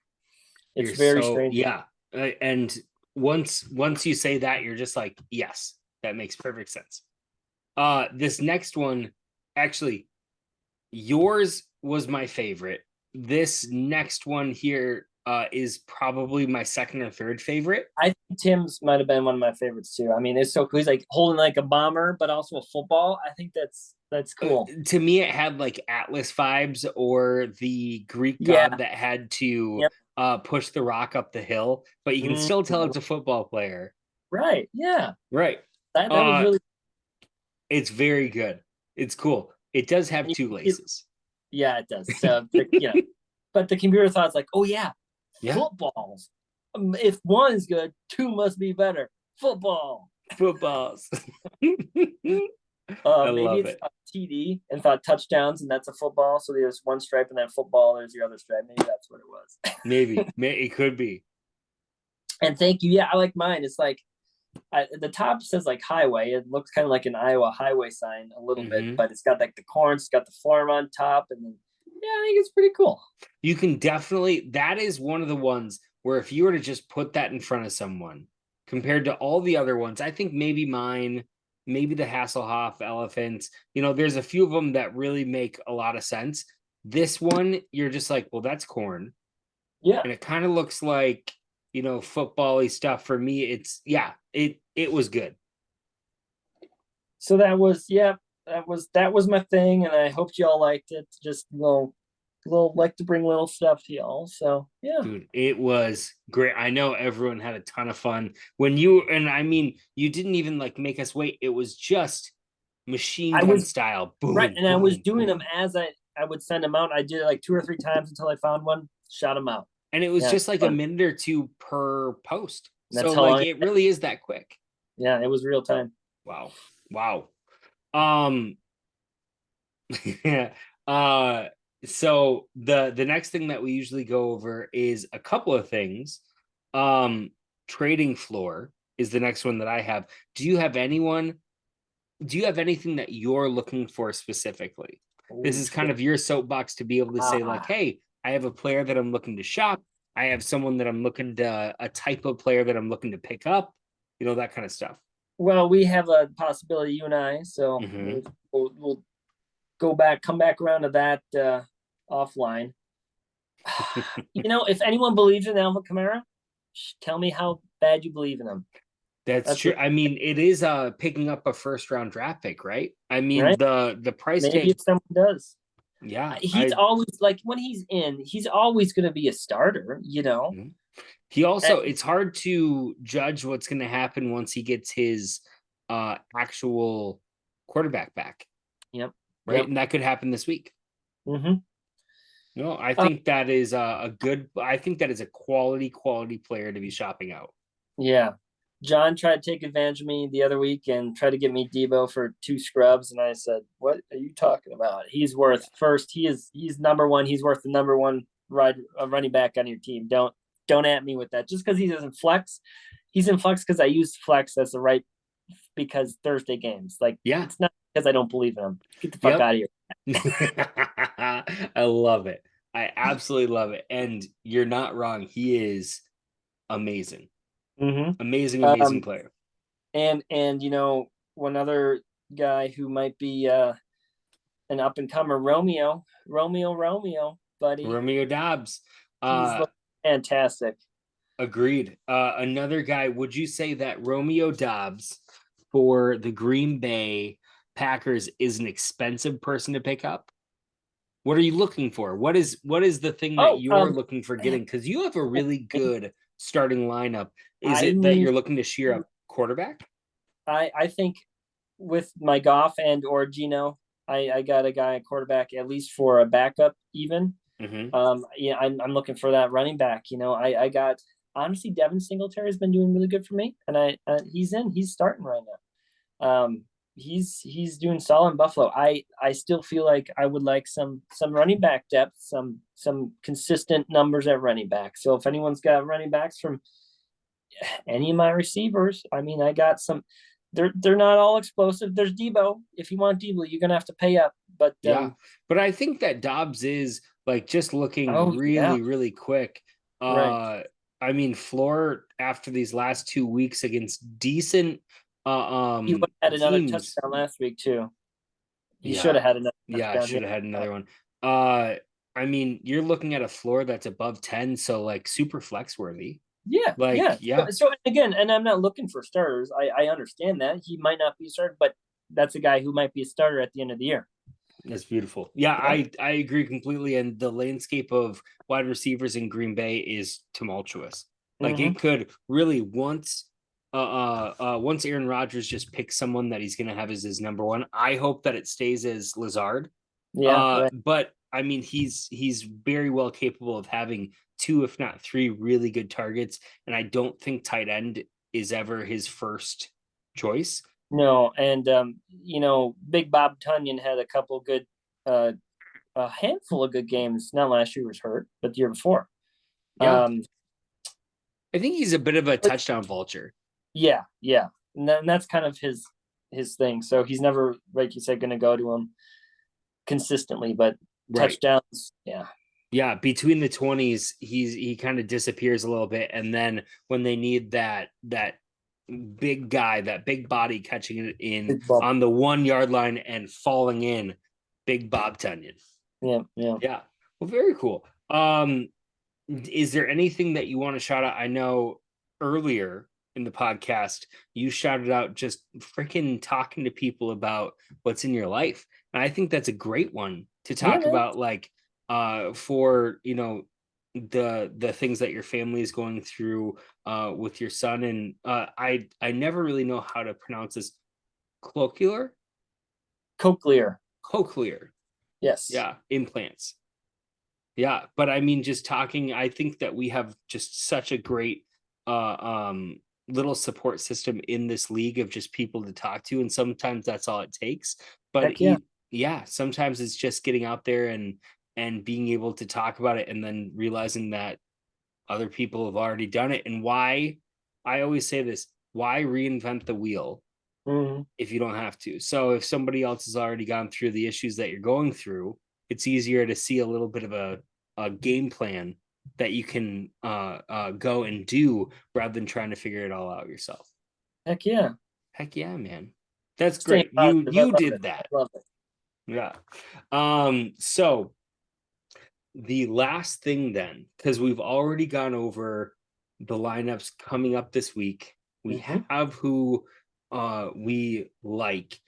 It's You're very so strange. yeah. And once you say that, you're just like, yes, that makes perfect sense. This next one, actually, yours was my favorite. This next one here is probably my second or third favorite. I think Tim's might have been one of my favorites too. I mean, it's so cool. He's like holding like a bomber, but also a football. I think that's cool. To me, it had like Atlas vibes or the Greek Yeah. god that had to Yep. push the rock up the hill, but you can still tell it's a football player. Right. Yeah. Right. That was really. It's very good. It's cool. It does have two laces. Yeah, it does. So but the computer thought it's like, oh yeah, Yeah. footballs. If one is good, two must be better. Football. Footballs. I Maybe love it's it. TD and thought touchdowns, and that's a football. So there's one stripe, and then football. There's your other stripe. Maybe that's what it was. Maybe it could be. And thank you. Yeah, I like mine. It's like the top says like highway. It looks kind of like an Iowa highway sign a little bit, but it's got like the corn. It's got the farm on top, and then yeah, I think it's pretty cool. You can definitely. That is one of the ones where if you were to just put that in front of someone, compared to all the other ones, I think maybe mine, maybe the Hasselhoff elephants. There's a few of them that really make a lot of sense. This one, you're just like, well, that's corn. Yeah. And it kind of looks like, football-y stuff. For me, it was good. So that was that was my thing, and I hoped y'all liked it. Just little like to bring little stuff to y'all. So yeah. Dude, it was great. I know everyone had a ton of fun when you didn't even like make us wait. It was just machine gun style. Boom. Right. And boom, I was doing boom. them as I would send them out. I did it like 2 or 3 times until I found one, shot them out. And it was just like a minute or two per post. That's so how like it really is that quick. Yeah, it was real time. Wow. So the next thing that we usually go over is a couple of things. Trading floor is the next one that I have. Do you have anything that you're looking for specifically? This is kind of your soapbox to be able to say like, hey, I have a player that I'm looking to shop. I have someone that I'm looking to, a type of player that I'm looking to pick up, that kind of stuff. Well, we have a possibility, you and I, so we'll come back around to that offline. If anyone believes in Alvin Kamara, tell me how bad you believe in him. That's true. I mean, it is picking up a first round draft pick, right? I mean, right? the price maybe tag. If someone does. Yeah. He's always like when he's in, he's always going to be a starter, He also, it's hard to judge what's going to happen once he gets his actual quarterback back. Yep. Right. Yep. And that could happen this week. No, I think that is I think that is a quality player to be shopping out. Yeah. John tried to take advantage of me the other week and tried to get me Debo for 2 scrubs. And I said, what are you talking about? He's worth first. He's number one. He's worth the number one running back on your team. Don't at me with that. Just because he doesn't flex. He's in flex because I use flex as the right because Thursday games. Like, it's not because I don't believe in him. Get the fuck out of here. I love it. I absolutely love it. And you're not wrong. He is amazing. Amazing player. And one other guy who might be an up and comer, Romeo, buddy. Romeo Dobbs. He's fantastic. Agreed. Another guy, would you say that Romeo Dobbs for the Green Bay Packers is an expensive person to pick up? What are you looking for? What is the thing that you're looking for getting? Because you have a really good starting lineup. Is it that you're looking to shear up quarterback? I think with my Goff and or Gino, I got a guy at quarterback at least for a backup even. I'm looking for that running back. I got honestly Devin Singletary has been doing really good for me, and he's starting right now. he's doing solid in Buffalo. I still feel like I would like some running back depth, some consistent numbers at running back. So if anyone's got running backs from any of my receivers, I mean, I got some. They're not all explosive. There's Debo. If you want Debo, you're gonna have to pay up. But Yeah, but I think that Dobbs is like just looking oh yeah, really quick. right. I mean, floor after these last 2 weeks against decent He would have had another teams. touchdown last week too. He should Yeah, have had another yeah, touchdown. should have had another one. Uh, I mean, you're looking at a floor that's above 10, so like super flex worthy. Yeah, Like, yeah. yeah, So again, and I'm not looking for starters. I understand that he might not be a starter, but that's a guy who might be a starter at the end of the year. that's beautiful. Yeah, Yeah. I agree completely. And the landscape of wide receivers in Green Bay is tumultuous. Like Mm-hmm. it could really once Aaron Rodgers just picks someone that he's gonna have as his number one. I hope that it stays as Lazard. Yeah, right. But I mean he's very well capable of having two, if not three, really good targets. And I don't think tight end is ever his first choice. No, and Big Bob Tunyon had a couple good, uh, a handful of good games. Not last year was hurt, but the year before. Yeah, Um, I think he's a bit of a but touchdown vulture. yeah, yeah, and that's kind of his thing. So he's never, like you said, going to go to him consistently, but Right. touchdowns, yeah, Yeah, between the 20s, he kind of disappears a little bit, and then when they need that big guy, that big body catching it in big bump. on the 1 yard line and falling in, big Bob Tunyon. Yeah, yeah. Yeah, well, very cool. Is there anything that you want to shout out? I know earlier in the podcast you shouted out just freaking talking to people about what's in your life, and I think that's a great one to Yeah, talk man. about, like for the things that your family is going through with your son. And I never really know how to pronounce this. Cochlear. Cochlear. Cochlear. Yes. Yeah, implants. Yeah, but I mean, just talking, I think that we have just such a great uh little support system in this league of just people to talk to, and sometimes that's all it takes. But Heck yeah. yeah, sometimes it's just getting out there and being able to talk about it, and then realizing that other people have already done it. And why, I always say this, why reinvent the wheel Mhm. if you don't have to? So if somebody else has already gone through the issues that you're going through, it's easier to see a little bit of a game plan that you can go and do rather than trying to figure it all out yourself. Heck yeah. Heck yeah, man. That's Staying great. You positive. I you love it. did that. I love it. Yeah. So the last thing then, because we've already gone over the lineups coming up this week, we Mhm. have who we like.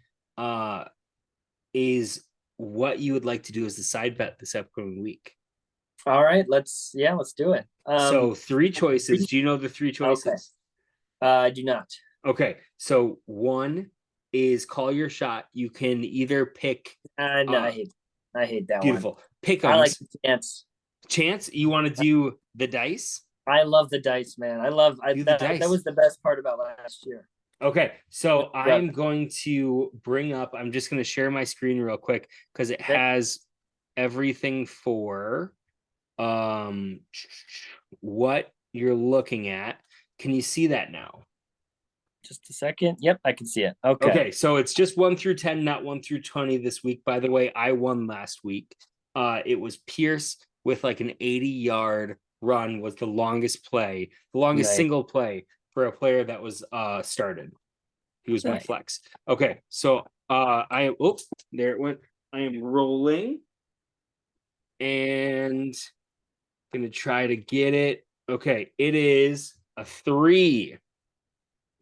Is what you would like to do as the side bet this upcoming week. All right, let's do it. So three choices. Do you know the three Okay. choices? I do not. Okay. So one is call your shot. You can either pick No, I hate that one. beautiful I like pick'ems. the chance. Chance, you want to do the dice? I love the dice, man. Do the That dice. was the best part about last year. Okay, so I'm Brother. going to bring up, I'm just going to share my screen real quick because it Okay. has everything for um what you're looking at. Can you see that now? Just a second. Yep, I can see it. Okay. Okay, so it's just 1 through 10, not 1 through 20 this week. By the way, I won last week. It was Pierce with like an 80-yard run was the longest play, the longest Nice. single play for a player that was started. He was my Nice. flex. Okay, so I am, oops, there it went. I am rolling and gonna try to get it. Okay, it is a 3.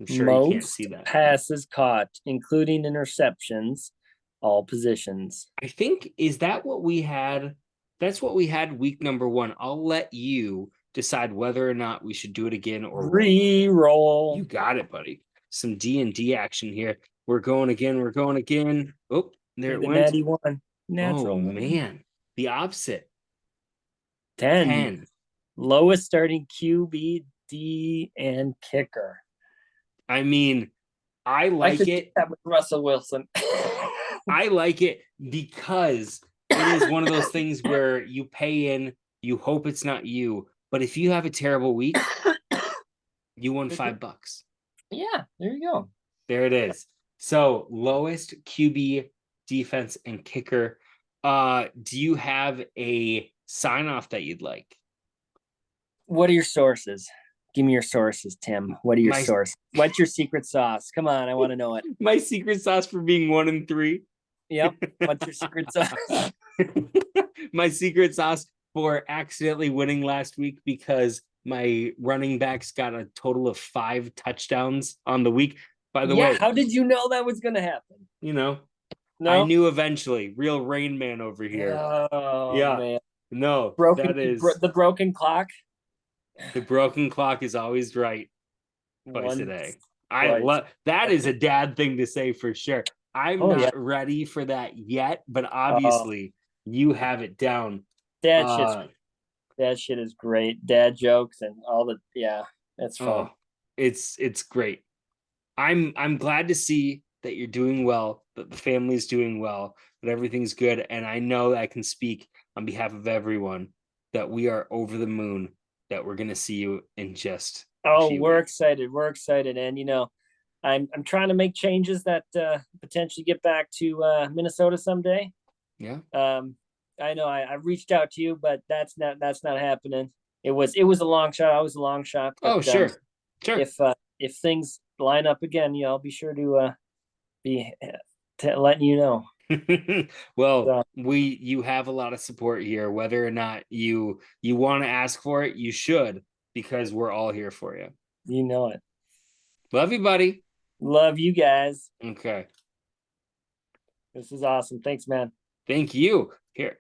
I'm sure you can't see Most that. passes caught, including interceptions, all positions. I think, is that what we had? That's what we had week number 1. I'll let you decide whether or not we should do it again or roll. Re-roll. You got it, buddy. Some D&D action here. We're going again. We're going again. Oh, there it The went. natty one. Oh Natural one. man, the opposite. 10. 10. Lowest starting QB, D, and kicker. I mean, I I like should do it. that with Russell Wilson. I like it because it is one of those things where you pay in, you hope it's not you, but if you have a terrible week, you won $5. Yeah, there you go. There it is. So lowest QB, defense, and kicker. Do you have a sign off that you'd like? What are your sources? Give me your sources, Tim. What are your My sources? What's your secret sauce? Come on, I want to know it. my secret sauce for being 1-3. Yep. What's your secret sauce? My secret sauce for accidentally winning last week because my running backs got a total of 5 touchdowns on the week. By the Yeah, way, how did you know that was going to happen? you know, I No. knew eventually. Real Rain Man over here. Oh Yeah. man. No, Broken that is the broken clock. the broken clock is always right twice a One day. I twice. love that is a dad thing to say for sure. I'm Oh yeah. not ready for that yet, but Oh, obviously you have it down. that shit's Uh that shit is great. Dad jokes and all the yeah, that's fun. oh, it's great. I'm glad to see that you're doing well, that the family's doing well, that everything's good. And I know I can speak on behalf of everyone that we are over the moon, that we're gonna see you in just a Oh, few we're weeks. excited. We're excited. And I'm trying to make changes that potentially get back to Minnesota someday. Yeah. Um, I know I've reached out to you, but that's not happening. It was a long shot. I was a long shot, but Oh, sure. Sure. if things line up again, I'll be sure to be letting you know. Well, So you have a lot of support here. Whether or not you want to ask for it, you should, because we're all here for you. you know it. Love you, buddy. Love you guys. Okay. This is awesome. Thanks, man. Thank you. Here.